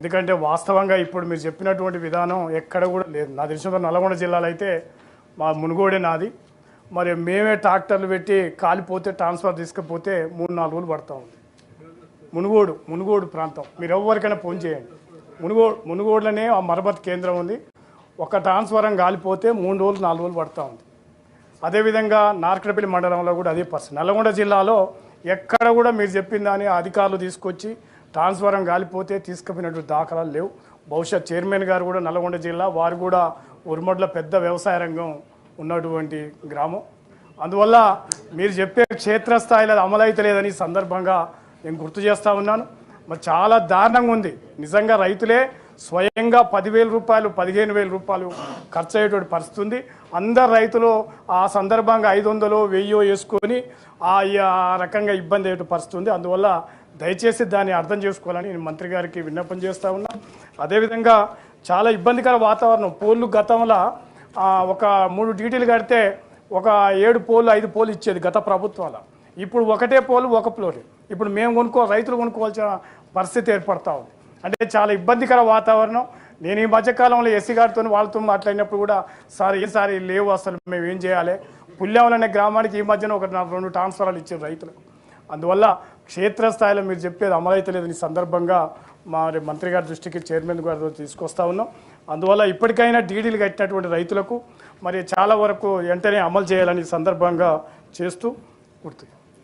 ఎందుకంటే వాస్తవంగా ఇప్పుడు మీరు చెప్పినటువంటి విధానం ఎక్కడ కూడా లేదు. నా తెలిసిన నల్గొండ జిల్లాలో అయితే మా మునుగోడే నాది. మరి మేమే ట్రాక్టర్లు పెట్టి కాలిపోతే ట్రాన్స్ఫర్ తీసుకుపోతే 3-4 రోజులు పడతా ఉంది. మునుగోడు ప్రాంతం మీరు ఎవరికైనా ఫోన్ చేయండి. మునుగోడులోనే ఆ మరమ్మతు కేంద్రం ఉంది. ఒక ట్రాన్స్ఫారం కాలిపోతే 3 రోజులు 4 రోజులు పడతా ఉంది. అదేవిధంగా నార్కడపల్లి మండలంలో కూడా అదే పరిస్థితి. నల్గొండ జిల్లాలో ఎక్కడ కూడా మీరు చెప్పిన దాని అధికారులు తీసుకొచ్చి ట్రాన్స్ఫారం కాలిపోతే తీసుకుపోయినటువంటి దాఖలాలు లేవు. బహుశా చైర్మన్ గారు కూడా నల్గొండ జిల్లా, వారు కూడా ఉరుమడ్ల పెద్ద వ్యవసాయ రంగం ఉన్నటువంటి గ్రామం. అందువల్ల మీరు చెప్పే క్షేత్రస్థాయిలో అమలైతే లేదని సందర్భంగా నేను గుర్తు చేస్తూ ఉన్నాను. మరి చాలా దారుణంగా ఉంది. నిజంగా రైతులే స్వయంగా 10,000 రూపాయలు 15,000 రూపాయలు ఖర్చు అయ్యేటువంటి పరిస్థితి ఉంది. అందరు రైతులు ఆ సందర్భంగా 500 1000 వేసుకొని ఆ రకంగా ఇబ్బంది అయ్యే పరిస్థితి ఉంది. అందువల్ల దయచేసి దాన్ని అర్థం చేసుకోవాలని నేను మంత్రి గారికి విన్నపం చేస్తూ ఉన్నా. అదేవిధంగా చాలా ఇబ్బందికర వాతావరణం. పోళ్ళు గతంలో ఒక 3 డ్యూటీలు కడితే ఒక 7 పోళ్ళు 5 పోళ్ళు ఇచ్చేది గత ప్రభుత్వాల. ఇప్పుడు ఒకటే పోలు ఒక ఫ్లోర్. ఇప్పుడు మేము రైతులు కొనుక్కోవాల్సిన పరిస్థితి ఏర్పడతా ఉంది. అంటే చాలా ఇబ్బందికర వాతావరణం. నేను ఈ మధ్యకాలంలో ఎస్సీ గారితో వాళ్ళతో మాట్లాడినప్పుడు కూడా ఈసారి లేవు, అసలు మేము ఏం చేయాలి. పుల్యావలం అనే గ్రామానికి ఈ మధ్యన 2 ట్రాన్స్ఫరాలు ఇచ్చారు రైతులకు. అందువల్ల క్షేత్రస్థాయిలో మీరు చెప్పేది అమలైతే లేదని సందర్భంగా మంత్రి గారి దృష్టికి చైర్మన్ గారితో తీసుకొస్తా ఉన్నాం. అందువల్ల ఇప్పటికైనా డీడీలు కట్టినటువంటి రైతులకు మరి చాలా వరకు వెంటనే అమలు చేయాలని సందర్భంగా చేస్తూ గుర్తు.